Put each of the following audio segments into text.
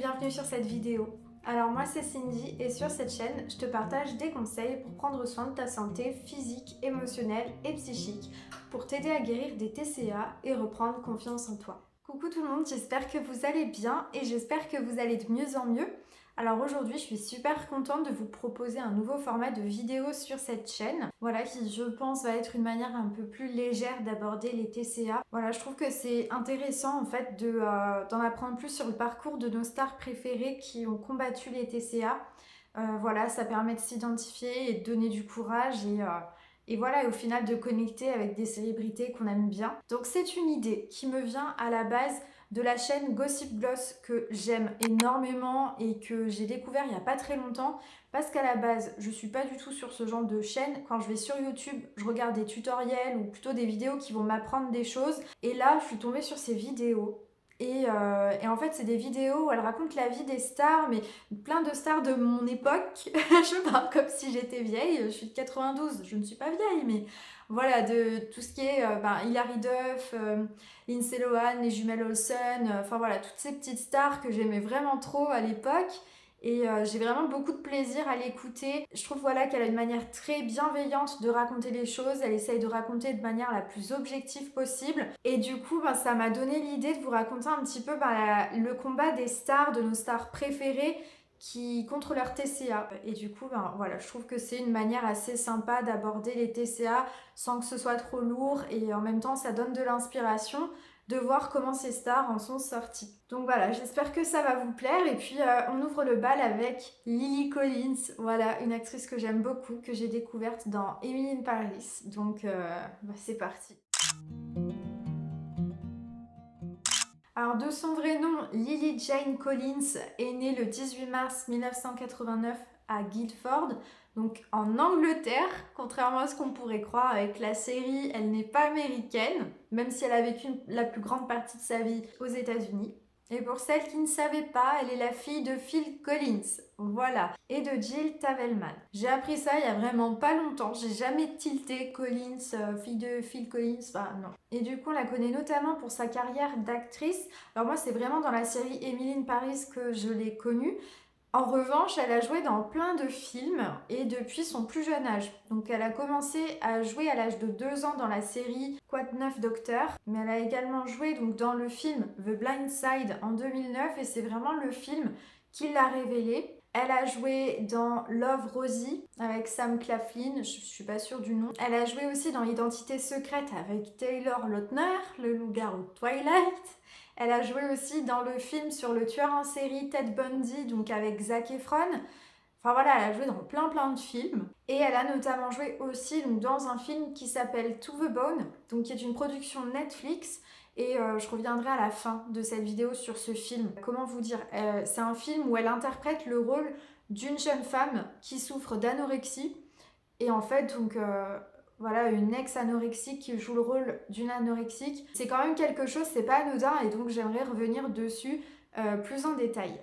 bienvenue sur cette vidéo. Alors moi c'est Cindy et sur cette chaîne, je te partage des conseils pour prendre soin de ta santé physique, émotionnelle et psychique pour t'aider à guérir des TCA et reprendre confiance en toi. Coucou tout le monde, j'espère que vous allez bien et j'espère que vous allez de mieux en mieux. Alors aujourd'hui, je suis super contente de vous proposer un nouveau format de vidéo sur cette chaîne. Voilà, qui je pense va être une manière un peu plus légère d'aborder les TCA. Voilà, je trouve que c'est intéressant en fait d'en apprendre plus sur le parcours de nos stars préférées qui ont combattu les TCA. Voilà, ça permet de s'identifier et de donner du courage et voilà, et au final de connecter avec des célébrités qu'on aime bien. Donc c'est une idée qui me vient à la base de la chaîne Gossip Gloss que j'aime énormément et que j'ai découvert il n'y a pas très longtemps parce qu'à la base je suis pas du tout sur ce genre de chaîne. Quand je vais sur YouTube, je regarde des tutoriels ou plutôt des vidéos qui vont m'apprendre des choses et là je suis tombée sur ces vidéos. Et en fait, c'est des vidéos où elle raconte la vie des stars, mais plein de stars de mon époque. Je parle comme si j'étais vieille, je suis de 92, je ne suis pas vieille, mais voilà, de tout ce qui est Hilary Duff, Lindsay Lohan, les jumelles Olsen, enfin voilà, toutes ces petites stars que j'aimais vraiment trop à l'époque. Et j'ai vraiment beaucoup de plaisir à l'écouter. Je trouve voilà, qu'elle a une manière très bienveillante de raconter les choses. Elle essaye de raconter de manière la plus objective possible. Et du coup, ça m'a donné l'idée de vous raconter un petit peu le combat des stars, de nos stars préférées qui contre leur TCA. Et du coup, voilà, je trouve que c'est une manière assez sympa d'aborder les TCA sans que ce soit trop lourd et en même temps, ça donne de l'inspiration de voir comment ces stars en sont sorties. Donc voilà, j'espère que ça va vous plaire. Et puis on ouvre le bal avec Lily Collins, voilà, une actrice que j'aime beaucoup, que j'ai découverte dans Emily in Paris. Donc c'est parti. Alors de son vrai nom, Lily Jane Collins est née le 18 mars 1989 à Guildford, donc en Angleterre, contrairement à ce qu'on pourrait croire avec la série, elle n'est pas américaine, même si elle a vécu la plus grande partie de sa vie aux États-Unis. Et pour celles qui ne savaient pas, elle est la fille de Phil Collins, voilà, et de Jill Tavelman. J'ai appris ça il y a vraiment pas longtemps, j'ai jamais tilté Collins, fille de Phil Collins, non. Et du coup, on la connaît notamment pour sa carrière d'actrice. Alors moi, c'est vraiment dans la série Emily in Paris que je l'ai connue. En revanche, elle a joué dans plein de films et depuis son plus jeune âge. Donc elle a commencé à jouer à l'âge de 2 ans dans la série Quoi de neuf Docteur, mais elle a également joué donc dans le film The Blind Side en 2009 et c'est vraiment le film qui l'a révélée. Elle a joué dans Love Rosie avec Sam Claflin, je suis pas sûre du nom. Elle a joué aussi dans Identité secrète avec Taylor Lautner, le loup-garou Twilight. Elle a joué aussi dans le film sur le tueur en série Ted Bundy, donc avec Zac Efron. Enfin voilà, elle a joué dans plein de films. Et elle a notamment joué aussi donc, dans un film qui s'appelle To the Bone, donc qui est une production Netflix. Et je reviendrai à la fin de cette vidéo sur ce film. Comment vous dire, c'est un film où elle interprète le rôle d'une jeune femme qui souffre d'anorexie. Et en fait, donc voilà, une ex-anorexique qui joue le rôle d'une anorexique. C'est quand même quelque chose, c'est pas anodin, et donc j'aimerais revenir dessus plus en détail.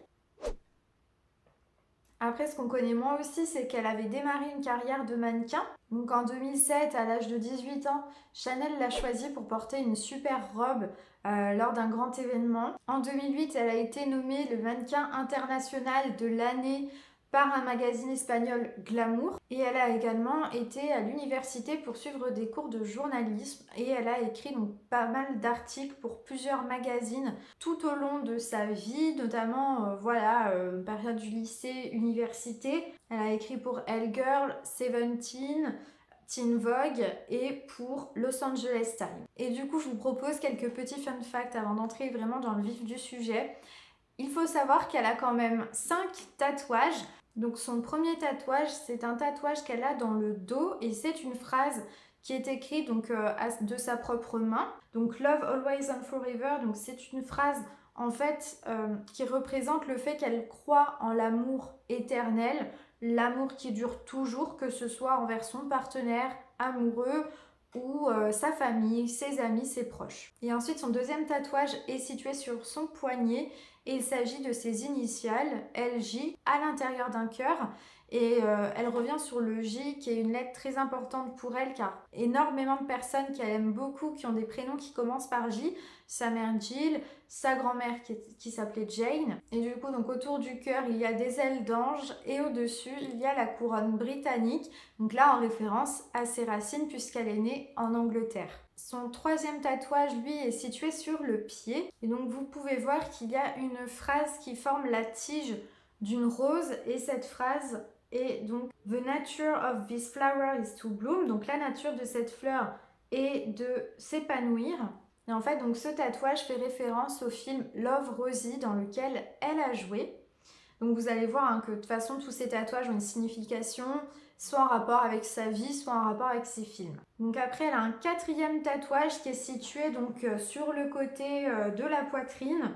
Après, ce qu'on connaît moins aussi, c'est qu'elle avait démarré une carrière de mannequin. Donc en 2007, à l'âge de 18 ans, Chanel l'a choisie pour porter une super robe lors d'un grand événement. En 2008, elle a été nommée le mannequin international de l'année par un magazine espagnol Glamour. Et elle a également été à l'université pour suivre des cours de journalisme. Et elle a écrit donc pas mal d'articles pour plusieurs magazines tout au long de sa vie, notamment période du lycée, université. Elle a écrit pour Elle Girl, Seventeen, Teen Vogue et pour Los Angeles Times. Et du coup, je vous propose quelques petits fun facts avant d'entrer vraiment dans le vif du sujet. Il faut savoir qu'elle a quand même 5 tatouages. Donc son premier tatouage, c'est un tatouage qu'elle a dans le dos et c'est une phrase qui est écrite donc, de sa propre main. Donc Love Always and Forever, donc c'est une phrase en fait qui représente le fait qu'elle croit en l'amour éternel, l'amour qui dure toujours, que ce soit envers son partenaire amoureux ou sa famille, ses amis, ses proches. Et ensuite, son deuxième tatouage est situé sur son poignet et il s'agit de ses initiales, LJ, à l'intérieur d'un cœur. Et elle revient sur le J, qui est une lettre très importante pour elle, car énormément de personnes qu'elle aime beaucoup, qui ont des prénoms qui commencent par J, sa mère Jill, sa grand-mère qui s'appelait Jane. Et du coup, donc autour du cœur, il y a des ailes d'ange, et au-dessus, il y a la couronne britannique, donc là en référence à ses racines, puisqu'elle est née en Angleterre. Son troisième tatouage, lui, est situé sur le pied. Et donc vous pouvez voir qu'il y a une phrase qui forme la tige d'une rose, et cette phrase et donc The nature of this flower is to bloom, donc la nature de cette fleur est de s'épanouir. Et en fait, donc ce tatouage fait référence au film Love Rosie dans lequel elle a joué. Donc vous allez voir que de toute façon tous ces tatouages ont une signification, soit en rapport avec sa vie, soit en rapport avec ses films. Donc après elle a un quatrième tatouage qui est situé donc sur le côté de la poitrine,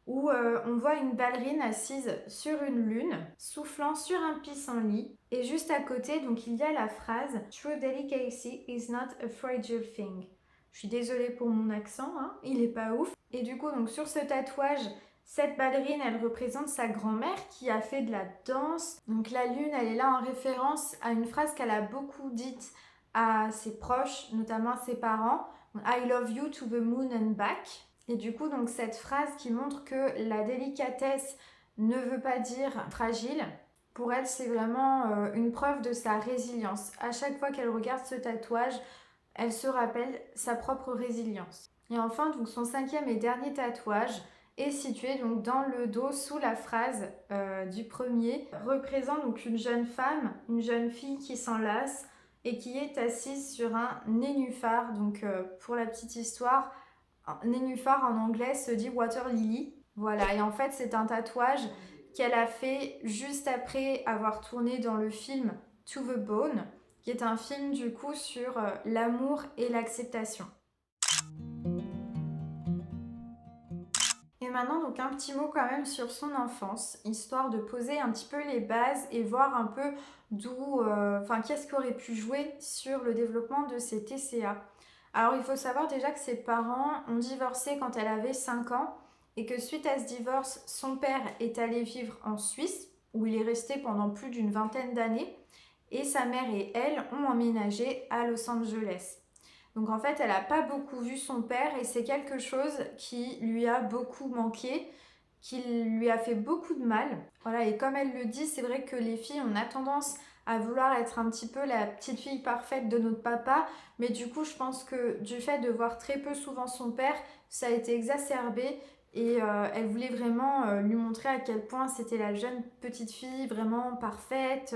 où on voit une ballerine assise sur une lune, soufflant sur un pissenlit. Et juste à côté, donc il y a la phrase True delicacy is not a fragile thing. Je suis désolée pour mon accent, hein, il est pas ouf. Et du coup, donc sur ce tatouage, cette ballerine, elle représente sa grand-mère qui a fait de la danse. Donc la lune, elle est là en référence à une phrase qu'elle a beaucoup dite à ses proches, notamment à ses parents. I love you to the moon and back. Et du coup, donc cette phrase qui montre que la délicatesse ne veut pas dire fragile, pour elle, c'est vraiment une preuve de sa résilience. À chaque fois qu'elle regarde ce tatouage, elle se rappelle sa propre résilience. Et enfin, donc son cinquième et dernier tatouage est situé donc dans le dos sous la phrase du premier, représente donc une jeune femme, une jeune fille qui s'enlace et qui est assise sur un nénuphar. Donc pour la petite histoire, nénuphar en anglais se dit water lily. Voilà, et en fait c'est un tatouage qu'elle a fait juste après avoir tourné dans le film To the Bone, qui est un film du coup sur l'amour et l'acceptation. Et maintenant donc un petit mot quand même sur son enfance, histoire de poser un petit peu les bases et voir un peu qu'est-ce qui aurait pu jouer sur le développement de ces TCA. Alors il faut savoir déjà que ses parents ont divorcé quand elle avait 5 ans et que suite à ce divorce, son père est allé vivre en Suisse où il est resté pendant plus d'une vingtaine d'années et sa mère et elle ont emménagé à Los Angeles. Donc en fait, elle n'a pas beaucoup vu son père et c'est quelque chose qui lui a beaucoup manqué, qui lui a fait beaucoup de mal. Voilà, et comme elle le dit, c'est vrai que les filles, on a tendance à vouloir être un petit peu la petite fille parfaite de notre papa, mais du coup, je pense que du fait de voir très peu souvent son père, ça a été exacerbé. Et elle voulait vraiment lui montrer à quel point c'était la jeune petite fille vraiment parfaite,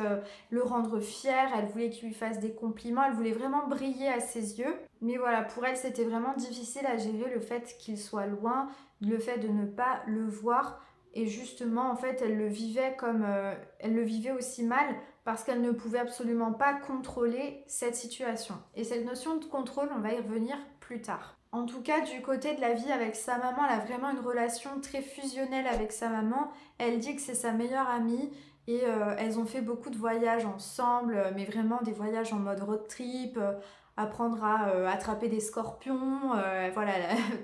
le rendre fier, elle voulait qu'il lui fasse des compliments, elle voulait vraiment briller à ses yeux. Mais voilà, pour elle, c'était vraiment difficile à gérer le fait qu'il soit loin, le fait de ne pas le voir. Et justement, en fait, elle le vivait aussi mal parce qu'elle ne pouvait absolument pas contrôler cette situation. Et cette notion de contrôle, on va y revenir plus tard. En tout cas, du côté de la vie avec sa maman, elle a vraiment une relation très fusionnelle avec sa maman. Elle dit que c'est sa meilleure amie et elles ont fait beaucoup de voyages ensemble, mais vraiment des voyages en mode road trip, apprendre à attraper des scorpions, voilà,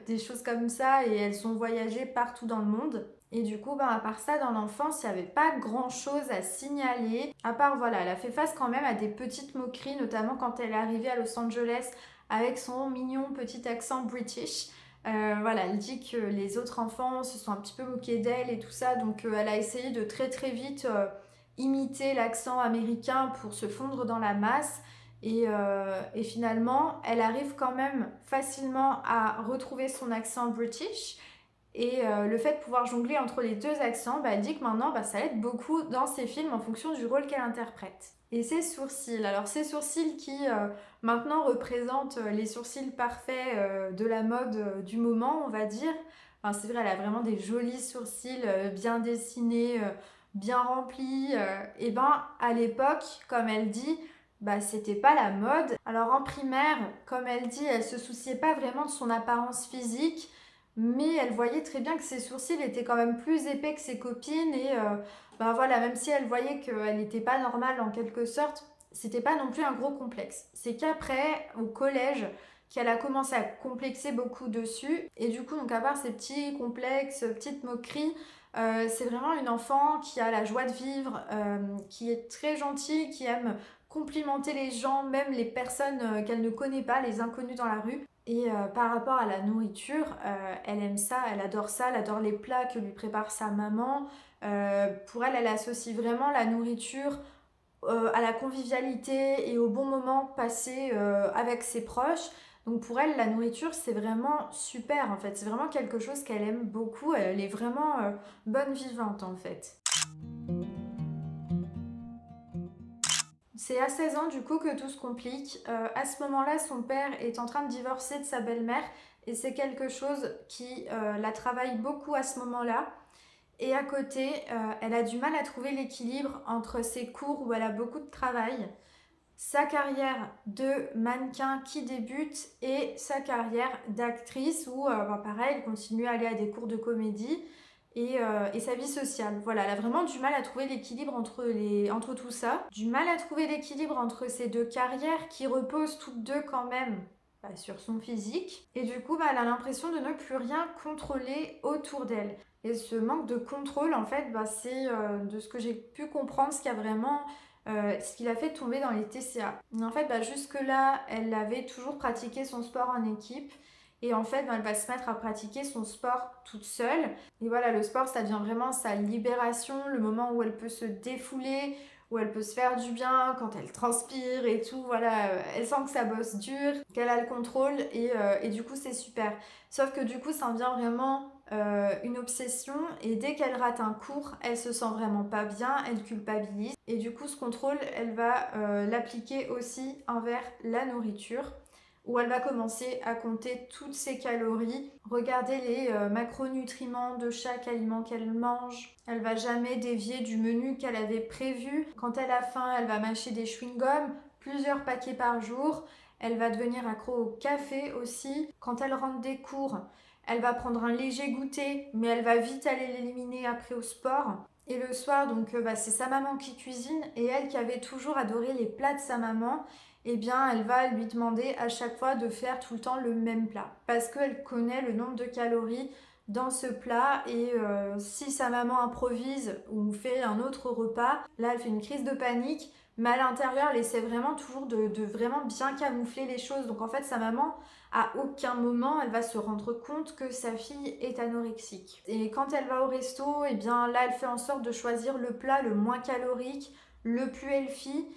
des choses comme ça. Et elles ont voyagé partout dans le monde. Et du coup, à part ça, dans l'enfance, il n'y avait pas grand-chose à signaler. À part, voilà, elle a fait face quand même à des petites moqueries, notamment quand elle est arrivée à Los Angeles avec son mignon petit accent british. Voilà, elle dit que les autres enfants se sont un petit peu moqués d'elle et tout ça, donc elle a essayé de très très vite imiter l'accent américain pour se fondre dans la masse. Et finalement, elle arrive quand même facilement à retrouver son accent british. Et le fait de pouvoir jongler entre les deux accents, elle dit que maintenant, ça l'aide beaucoup dans ses films en fonction du rôle qu'elle interprète. Et ses sourcils, alors ses sourcils qui maintenant représentent les sourcils parfaits de la mode du moment, on va dire. Enfin, c'est vrai, elle a vraiment des jolis sourcils bien dessinés, bien remplis. Et à l'époque, comme elle dit, c'était pas la mode. Alors en primaire, comme elle dit, elle se souciait pas vraiment de son apparence physique, mais elle voyait très bien que ses sourcils étaient quand même plus épais que ses copines et voilà, même si elle voyait qu'elle n'était pas normale en quelque sorte, c'était pas non plus un gros complexe. C'est qu'après, au collège, qu'elle a commencé à complexer beaucoup dessus et du coup, donc à part ces petits complexes, petites moqueries, C'est vraiment une enfant qui a la joie de vivre, qui est très gentille, qui aime complimenter les gens, même les personnes qu'elle ne connaît pas, les inconnus dans la rue. Et par rapport à la nourriture, elle aime ça, elle adore les plats que lui prépare sa maman. Pour elle, elle associe vraiment la nourriture à la convivialité et au bon moment passé avec ses proches. Donc pour elle, la nourriture, c'est vraiment super en fait. C'est vraiment quelque chose qu'elle aime beaucoup. Elle est vraiment bonne vivante en fait. C'est à 16 ans du coup que tout se complique. À ce moment-là, son père est en train de divorcer de sa belle-mère et c'est quelque chose qui la travaille beaucoup à ce moment-là. Et à côté, elle a du mal à trouver l'équilibre entre ses cours où elle a beaucoup de travail, sa carrière de mannequin qui débute et sa carrière d'actrice où, pareil, elle continue à aller à des cours de comédie et sa vie sociale. Voilà, elle a vraiment du mal à trouver l'équilibre entre tout ça. Du mal à trouver l'équilibre entre ces deux carrières qui reposent toutes deux quand même sur son physique. Et du coup, elle a l'impression de ne plus rien contrôler autour d'elle. Et ce manque de contrôle, en fait, c'est de ce que j'ai pu comprendre, ce qui a vraiment ce qui l'a fait tomber dans les TCA. En fait, jusque-là, elle avait toujours pratiqué son sport en équipe. Et en fait, elle va se mettre à pratiquer son sport toute seule. Et voilà, le sport, ça devient vraiment sa libération, le moment où elle peut se défouler, où elle peut se faire du bien, quand elle transpire et tout. Voilà, elle sent que ça bosse dur, qu'elle a le contrôle et du coup, c'est super. Sauf que du coup, ça en devient vraiment une obsession et dès qu'elle rate un cours, elle se sent vraiment pas bien, elle culpabilise et du coup ce contrôle, elle va l'appliquer aussi envers la nourriture où elle va commencer à compter toutes ses calories, regarder les macronutriments de chaque aliment qu'elle mange. Elle va jamais dévier du menu qu'elle avait prévu. Quand elle a faim, elle va mâcher des chewing-gums, plusieurs paquets par jour. Elle va devenir accro au café aussi. Quand elle rentre des cours, elle va prendre un léger goûter, mais elle va vite aller l'éliminer après au sport. Et le soir, donc, c'est sa maman qui cuisine et elle qui avait toujours adoré les plats de sa maman, eh bien, elle va lui demander à chaque fois de faire tout le temps le même plat parce qu'elle connaît le nombre de calories dans ce plat et si sa maman improvise ou fait un autre repas, là, elle fait une crise de panique, mais à l'intérieur, elle essaie vraiment toujours de vraiment bien camoufler les choses. Donc en fait, sa maman, à aucun moment elle va se rendre compte que sa fille est anorexique. Et quand elle va au resto, eh bien là elle fait en sorte de choisir le plat le moins calorique, le plus healthy,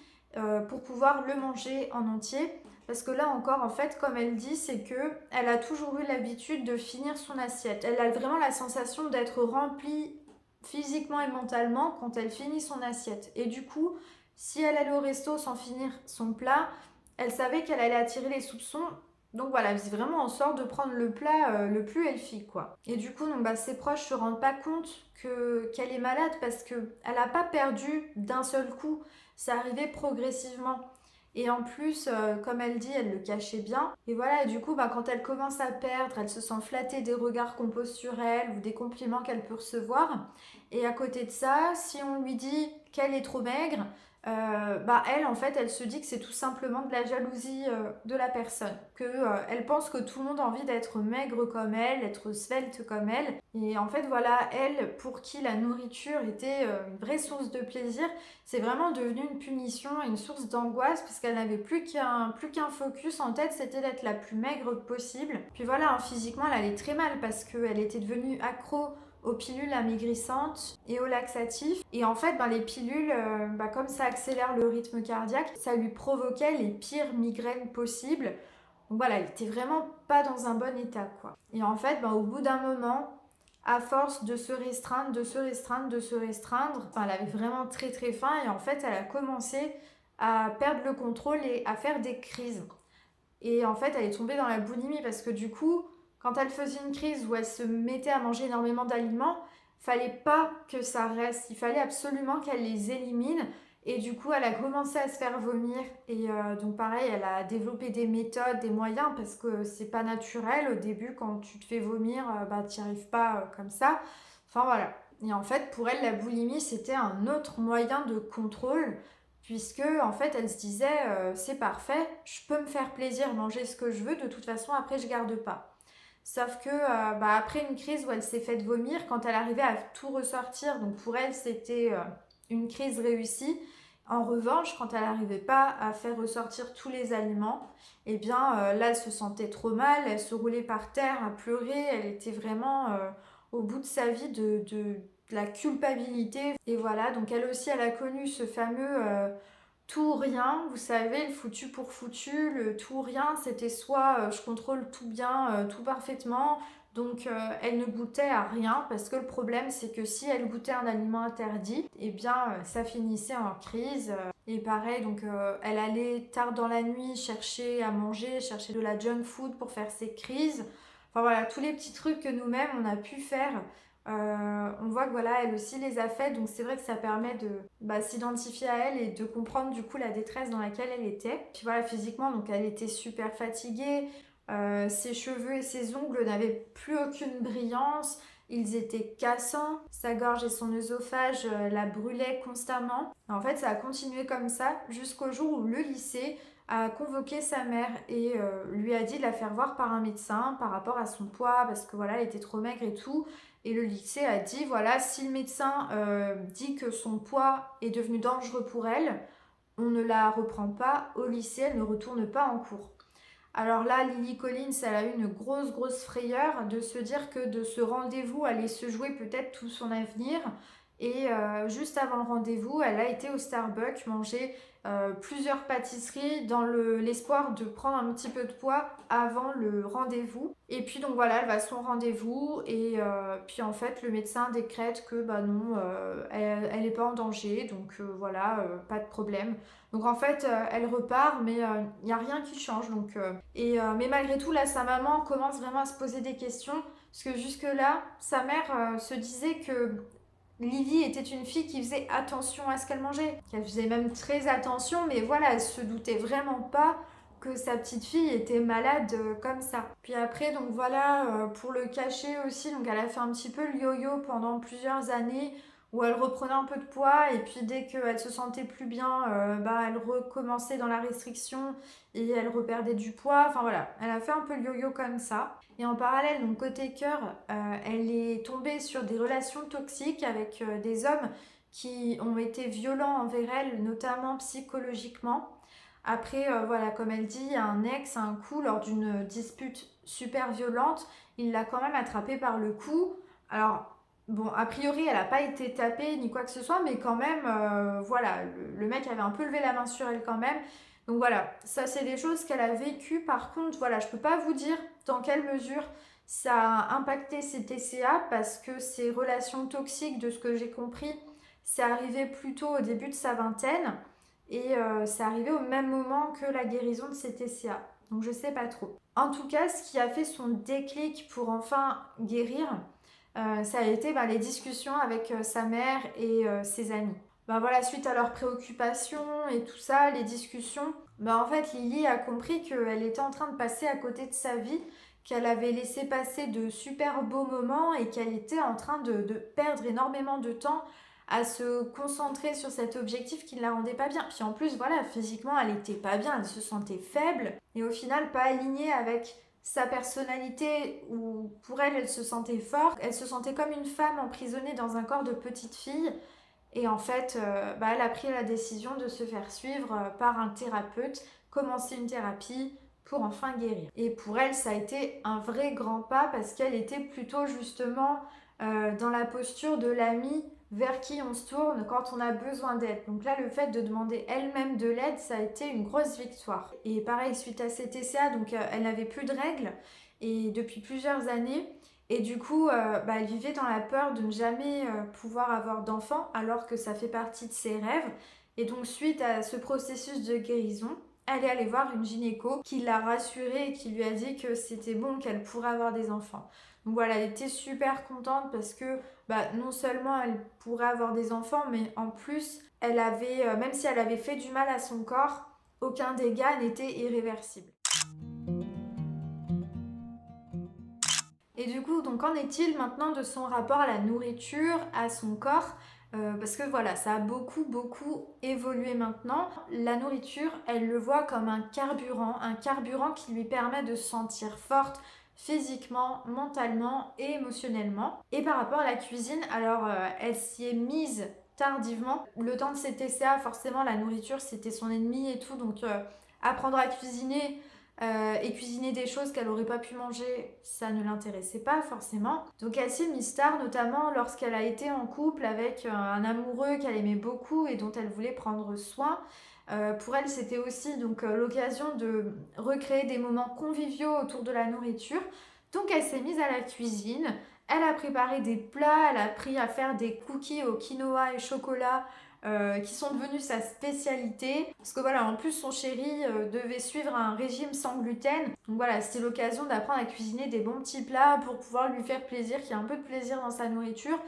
pour pouvoir le manger en entier. Parce que là encore, en fait, comme elle dit, c'est que elle a toujours eu l'habitude de finir son assiette. Elle a vraiment la sensation d'être remplie physiquement et mentalement quand elle finit son assiette. Et du coup, si elle allait au resto sans finir son plat, elle savait qu'elle allait attirer les soupçons. Donc voilà, elle faisait vraiment en sorte de prendre le plat le plus healthy quoi. Et du coup, ses proches se rendent pas compte qu'elle est malade parce qu'elle n'a pas perdu d'un seul coup. Ça arrivait progressivement. Et en plus, comme elle dit, elle le cachait bien. Et voilà, et du coup, quand elle commence à perdre, elle se sent flattée des regards qu'on pose sur elle ou des compliments qu'elle peut recevoir. Et à côté de ça, si on lui dit qu'elle est trop maigre, elle en fait elle se dit que c'est tout simplement de la jalousie de la personne, que elle pense que tout le monde a envie d'être maigre comme elle, d'être svelte comme elle, et en fait voilà, elle pour qui la nourriture était une vraie source de plaisir, c'est vraiment devenu une punition, une source d'angoisse parce qu'elle n'avait plus qu'un focus en tête, c'était d'être la plus maigre possible. Puis voilà, physiquement elle allait très mal parce qu'elle était devenue accro aux pilules amaigrissantes et aux laxatifs. Et en fait, les pilules, comme ça accélère le rythme cardiaque, ça lui provoquait les pires migraines possibles. Donc voilà, elle était vraiment pas dans un bon état, quoi. Et en fait, au bout d'un moment, à force de se restreindre, elle avait vraiment très très faim et en fait, elle a commencé à perdre le contrôle et à faire des crises. Et en fait, elle est tombée dans la boulimie parce que du coup, quand elle faisait une crise où elle se mettait à manger énormément d'aliments, fallait pas que ça reste, il fallait absolument qu'elle les élimine. Et du coup, elle a commencé à se faire vomir. Et donc pareil, elle a développé des méthodes, des moyens, parce que c'est pas naturel. Au début, quand tu te fais vomir, t'y arrives pas comme ça. Enfin voilà. Et en fait, pour elle, la boulimie, c'était un autre moyen de contrôle, puisque en fait, elle se disait, c'est parfait, je peux me faire plaisir, manger ce que je veux, de toute façon, après, je garde pas. Sauf que après une crise où elle s'est faite vomir, quand elle arrivait à tout ressortir, donc pour elle c'était une crise réussie. En revanche, quand elle n'arrivait pas à faire ressortir tous les aliments, eh bien là elle se sentait trop mal, elle se roulait par terre à pleurer, elle était vraiment au bout de sa vie de la culpabilité. Et voilà, donc elle aussi elle a connu ce fameux tout ou rien, vous savez, le foutu pour foutu, le tout ou rien, c'était soit je contrôle tout bien, tout parfaitement, donc elle ne goûtait à rien, parce que le problème c'est que si elle goûtait un aliment interdit, eh bien ça finissait en crise. Et pareil, donc elle allait tard dans la nuit chercher à manger, chercher de la junk food pour faire ses crises. Enfin voilà, tous les petits trucs que nous-mêmes on a pu faire. On voit que voilà, elle aussi les a fait, donc c'est vrai que ça permet de s'identifier à elle et de comprendre du coup la détresse dans laquelle elle était. Puis voilà, physiquement, donc elle était super fatiguée, ses cheveux et ses ongles n'avaient plus aucune brillance, ils étaient cassants, sa gorge et son œsophage la brûlaient constamment. En fait, ça a continué comme ça jusqu'au jour où le lycée a convoqué sa mère et lui a dit de la faire voir par un médecin par rapport à son poids, parce que voilà, elle était trop maigre et tout. Et le lycée a dit, voilà, si le médecin dit que son poids est devenu dangereux pour elle, on ne la reprend pas au lycée, elle ne retourne pas en cours. Alors là, Lily Collins, elle a eu une grosse frayeur de se dire que de ce rendez-vous allait se jouer peut-être tout son avenir. Et juste avant le rendez-vous, elle a été au Starbucks manger plusieurs pâtisseries dans l'espoir de prendre un petit peu de poids avant le rendez-vous. Et puis donc voilà, elle va à son rendez-vous et puis en fait le médecin décrète que bah non, elle n'est pas en danger, donc voilà, pas de problème. Donc en fait, elle repart, mais il n'y a rien qui change. Donc, mais malgré tout, là, sa maman commence vraiment à se poser des questions, parce que jusque-là, sa mère se disait que Lily était une fille qui faisait attention à ce qu'elle mangeait, qu'elle faisait même très attention, mais voilà, elle se doutait vraiment pas que sa petite fille était malade comme ça. Puis après, donc voilà, pour le cacher aussi, donc elle a fait un petit peu le yo-yo pendant plusieurs années, où elle reprenait un peu de poids, et puis dès qu'elle se sentait plus bien, elle recommençait dans la restriction, et elle reperdait du poids, enfin voilà, elle a fait un peu le yo-yo comme ça. Et en parallèle, donc côté cœur, elle est tombée sur des relations toxiques avec des hommes qui ont été violents envers elle, notamment psychologiquement. Après, voilà, comme elle dit, un ex, un coup, lors d'une dispute super violente, il l'a quand même attrapée par le cou. Alors, bon, a priori, elle n'a pas été tapée ni quoi que ce soit, mais quand même, voilà, le mec avait un peu levé la main sur elle quand même. Donc voilà, ça c'est des choses qu'elle a vécues. Par contre, voilà, je peux pas vous dire dans quelle mesure ça a impacté ses TCA parce que ces relations toxiques, de ce que j'ai compris, c'est arrivé plutôt au début de sa vingtaine et c'est arrivé au même moment que la guérison de ses TCA. Donc je sais pas trop. En tout cas, ce qui a fait son déclic pour enfin guérir, ça a été les discussions avec sa mère et ses amis. Voilà, suite à leurs préoccupations et tout ça, les discussions, en fait, Lily a compris qu'elle était en train de passer à côté de sa vie, qu'elle avait laissé passer de super beaux moments et qu'elle était en train de perdre énormément de temps à se concentrer sur cet objectif qui ne la rendait pas bien. Puis en plus, voilà, physiquement, elle était pas bien, elle se sentait faible et au final pas alignée avec sa personnalité où pour elle, elle se sentait forte, elle se sentait comme une femme emprisonnée dans un corps de petite fille. Et en fait, elle a pris la décision de se faire suivre par un thérapeute, commencer une thérapie pour enfin guérir. Et pour elle, ça a été un vrai grand pas parce qu'elle était plutôt justement dans la posture de l'amie vers qui on se tourne quand on a besoin d'aide. Donc là, le fait de demander elle-même de l'aide, ça a été une grosse victoire. Et pareil, suite à ces TCA, donc elle n'avait plus de règles et depuis plusieurs années. Et du coup, elle vivait dans la peur de ne jamais pouvoir avoir d'enfant alors que ça fait partie de ses rêves. Et donc, suite à ce processus de guérison, elle est allée voir une gynéco qui l'a rassurée et qui lui a dit que c'était bon, qu'elle pourrait avoir des enfants. Donc voilà, elle était super contente parce que non seulement elle pourrait avoir des enfants, mais en plus, elle avait, même si elle avait fait du mal à son corps, aucun dégât n'était irréversible. Et du coup, donc qu'en est-il maintenant de son rapport à la nourriture, à son corps parce que voilà, ça a beaucoup évolué maintenant. La nourriture, elle le voit comme un carburant qui lui permet de se sentir forte physiquement, mentalement et émotionnellement. Et par rapport à la cuisine, alors elle s'y est mise tardivement. Le temps de ses TCA, forcément la nourriture c'était son ennemi et tout, donc apprendre à cuisiner et cuisiner des choses qu'elle n'aurait pas pu manger, ça ne l'intéressait pas forcément. Donc elle s'est mise tard, notamment lorsqu'elle a été en couple avec un amoureux qu'elle aimait beaucoup et dont elle voulait prendre soin. Pour elle, c'était aussi donc l'occasion de recréer des moments conviviaux autour de la nourriture. Donc elle s'est mise à la cuisine, elle a préparé des plats, elle a appris à faire des cookies au quinoa et chocolat qui sont devenus sa spécialité. Parce que voilà, en plus son chéri devait suivre un régime sans gluten. Donc voilà, c'était l'occasion d'apprendre à cuisiner des bons petits plats pour pouvoir lui faire plaisir, qu'il y ait un peu de plaisir dans sa nourriture.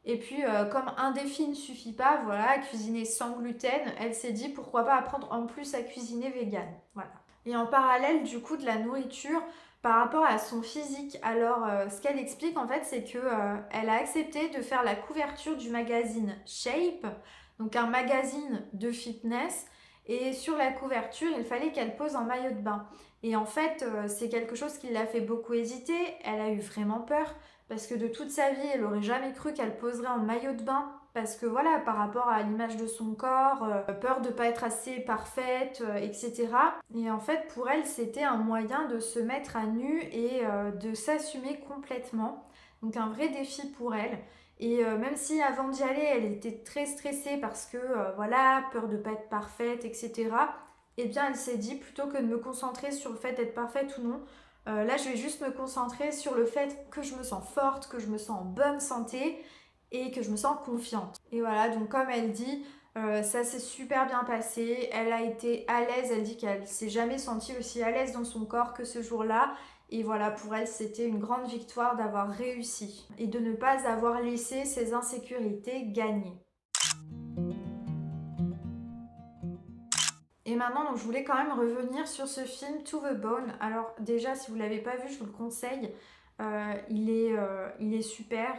Et puis, comme un défi ne suffit pas, voilà, cuisiner sans gluten, elle s'est dit pourquoi pas apprendre en plus à cuisiner vegan. Voilà. Et en parallèle, du coup, de la nourriture, par rapport à son physique, alors ce qu'elle explique en fait, c'est que elle a accepté de faire la couverture du magazine Shape, donc un magazine de fitness. Et sur la couverture, il fallait qu'elle pose en maillot de bain. Et en fait, c'est quelque chose qui l'a fait beaucoup hésiter. Elle a eu vraiment peur parce que de toute sa vie, elle aurait jamais cru qu'elle poserait en maillot de bain. Parce que voilà, par rapport à l'image de son corps, peur de pas être assez parfaite, etc. Et en fait, pour elle, c'était un moyen de se mettre à nu et de s'assumer complètement. Donc un vrai défi pour elle. Et même si avant d'y aller, elle était très stressée parce que voilà, peur de pas être parfaite, etc. Eh bien, elle s'est dit plutôt que de me concentrer sur le fait d'être parfaite ou non, là, je vais juste me concentrer sur le fait que je me sens forte, que je me sens en bonne santé et que je me sens confiante. Et voilà, donc comme elle dit, ça s'est super bien passé. Elle a été à l'aise. Elle dit qu'elle s'est jamais sentie aussi à l'aise dans son corps que ce jour-là. Et voilà, pour elle, c'était une grande victoire d'avoir réussi et de ne pas avoir laissé ses insécurités gagner. Et maintenant, donc, je voulais quand même revenir sur ce film To the Bone. Alors déjà, si vous ne l'avez pas vu, je vous le conseille. Il est super.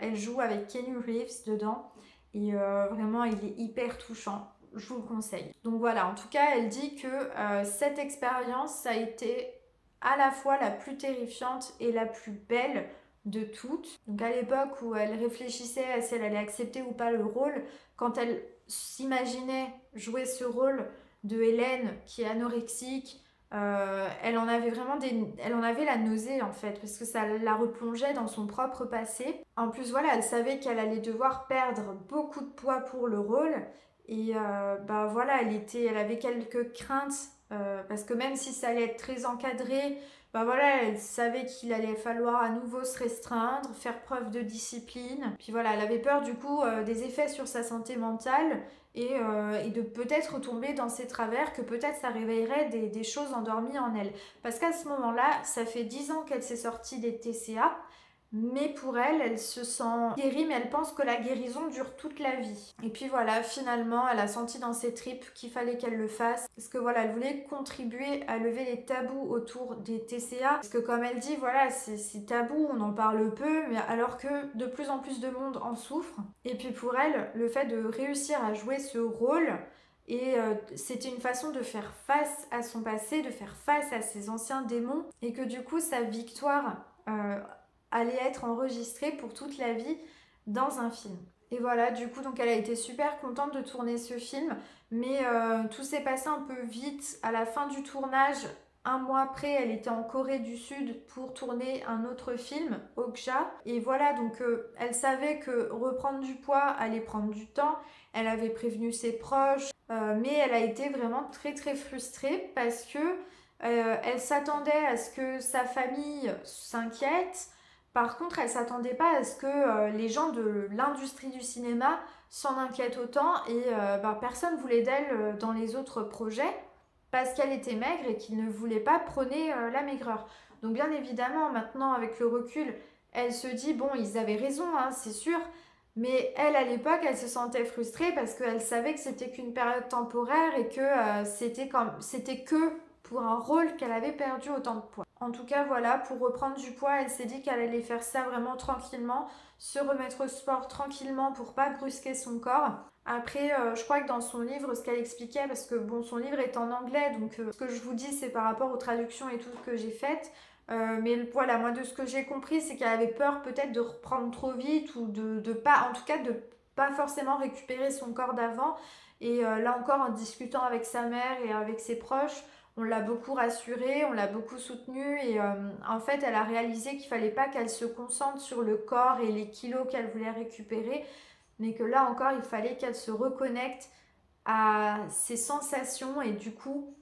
Elle joue avec Keanu Reeves dedans. Et vraiment, il est hyper touchant. Je vous le conseille. Donc voilà, en tout cas, elle dit que cette expérience, ça a été à la fois la plus terrifiante et la plus belle de toutes. Donc à l'époque où elle réfléchissait à si elle allait accepter ou pas le rôle, quand elle s'imaginait jouer ce rôle de Hélène qui est anorexique, elle en avait elle en avait la nausée en fait parce que ça la replongeait dans son propre passé. En plus voilà, elle savait qu'elle allait devoir perdre beaucoup de poids pour le rôle et bah voilà, elle avait quelques craintes parce que même si ça allait être très encadré, bah voilà, elle savait qu'il allait falloir à nouveau se restreindre, faire preuve de discipline. Puis voilà, elle avait peur du coup des effets sur sa santé mentale et de peut-être retomber dans ses travers, que peut-être ça réveillerait des choses endormies en elle. Parce qu'à ce moment-là, ça fait 10 ans qu'elle s'est sortie des TCA, mais pour elle, elle se sent guérie, mais elle pense que la guérison dure toute la vie. Et puis voilà, finalement, elle a senti dans ses tripes qu'il fallait qu'elle le fasse. Parce que voilà, elle voulait contribuer à lever les tabous autour des TCA. Parce que comme elle dit, voilà, c'est tabou, on en parle peu, mais alors que de plus en plus de monde en souffre. Et puis pour elle, le fait de réussir à jouer ce rôle, et c'était une façon de faire face à son passé, de faire face à ses anciens démons, et que du coup, sa victoire allait être enregistrée pour toute la vie dans un film. Et voilà, du coup, donc elle a été super contente de tourner ce film, mais tout s'est passé un peu vite. À la fin du tournage, un mois après, elle était en Corée du Sud pour tourner un autre film, Okja. Et voilà, donc elle savait que reprendre du poids allait prendre du temps. Elle avait prévenu ses proches, mais elle a été vraiment très très frustrée parce que elle s'attendait à ce que sa famille s'inquiète. Par contre, elle s'attendait pas à ce que les gens de l'industrie du cinéma s'en inquiètent autant et personne voulait d'elle dans les autres projets parce qu'elle était maigre et qu'ils ne voulaient pas prôner la maigreur. Donc bien évidemment, maintenant avec le recul, elle se dit bon, ils avaient raison, hein, c'est sûr, mais elle à l'époque, elle se sentait frustrée parce qu'elle savait que c'était qu'une période temporaire et que c'était que pour un rôle qu'elle avait perdu autant de poids. En tout cas, voilà, pour reprendre du poids, elle s'est dit qu'elle allait faire ça vraiment tranquillement, se remettre au sport tranquillement pour pas brusquer son corps. Après, je crois que dans son livre, ce qu'elle expliquait, parce que bon, son livre est en anglais, donc ce que je vous dis, c'est par rapport aux traductions et tout ce que j'ai faites. Mais voilà, moi de ce que j'ai compris, c'est qu'elle avait peur peut-être de reprendre trop vite ou de pas, en tout cas de pas forcément récupérer son corps d'avant. Et là encore, en discutant avec sa mère et avec ses proches, on l'a beaucoup rassurée, on l'a beaucoup soutenue et en fait, elle a réalisé qu'il fallait pas qu'elle se concentre sur le corps et les kilos qu'elle voulait récupérer, mais que là encore, il fallait qu'elle se reconnecte à ses sensations et du coup,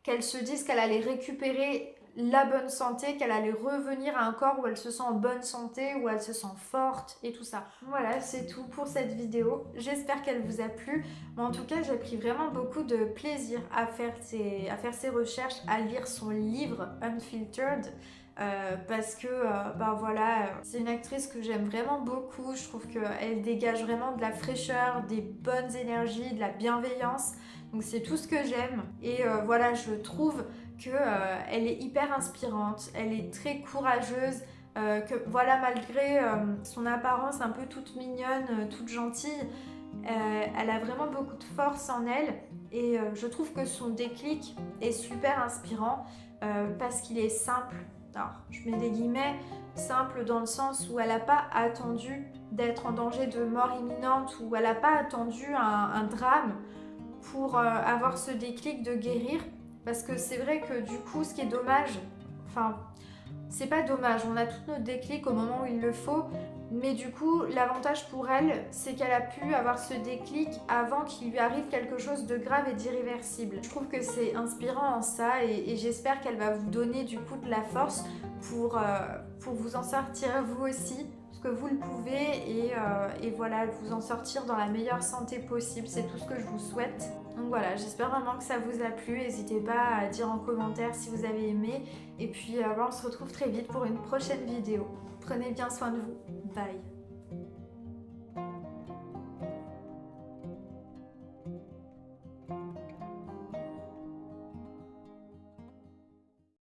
qu'elle se dise qu'elle allait récupérer la bonne santé, qu'elle allait revenir à un corps où elle se sent en bonne santé, où elle se sent forte et tout ça. Voilà, c'est tout pour cette vidéo. J'espère qu'elle vous a plu. Mais en tout cas, j'ai pris vraiment beaucoup de plaisir à faire ces recherches, à lire son livre Unfiltered. Parce que voilà, c'est une actrice que j'aime vraiment beaucoup. Je trouve qu'elle dégage vraiment de la fraîcheur, des bonnes énergies, de la bienveillance. Donc c'est tout ce que j'aime. Et voilà, je trouve qu'elle est hyper inspirante, elle est très courageuse, que voilà, malgré son apparence un peu toute mignonne, toute gentille, elle a vraiment beaucoup de force en elle. Et je trouve que son déclic est super inspirant parce qu'il est simple. Alors, je mets des guillemets, simple dans le sens où elle n'a pas attendu d'être en danger de mort imminente, où elle n'a pas attendu un drame pour avoir ce déclic de guérir. Parce que c'est vrai que du coup, ce qui est dommage, enfin, c'est pas dommage, on a tous nos déclics au moment où il le faut, mais du coup, l'avantage pour elle, c'est qu'elle a pu avoir ce déclic avant qu'il lui arrive quelque chose de grave et d'irréversible. Je trouve que c'est inspirant en ça et j'espère qu'elle va vous donner du coup de la force pour vous en sortir vous aussi, parce que vous le pouvez et voilà, vous en sortir dans la meilleure santé possible, c'est tout ce que je vous souhaite. Donc voilà, j'espère vraiment que ça vous a plu, n'hésitez pas à dire en commentaire si vous avez aimé et puis on se retrouve très vite pour une prochaine vidéo. Prenez bien soin de vous, bye.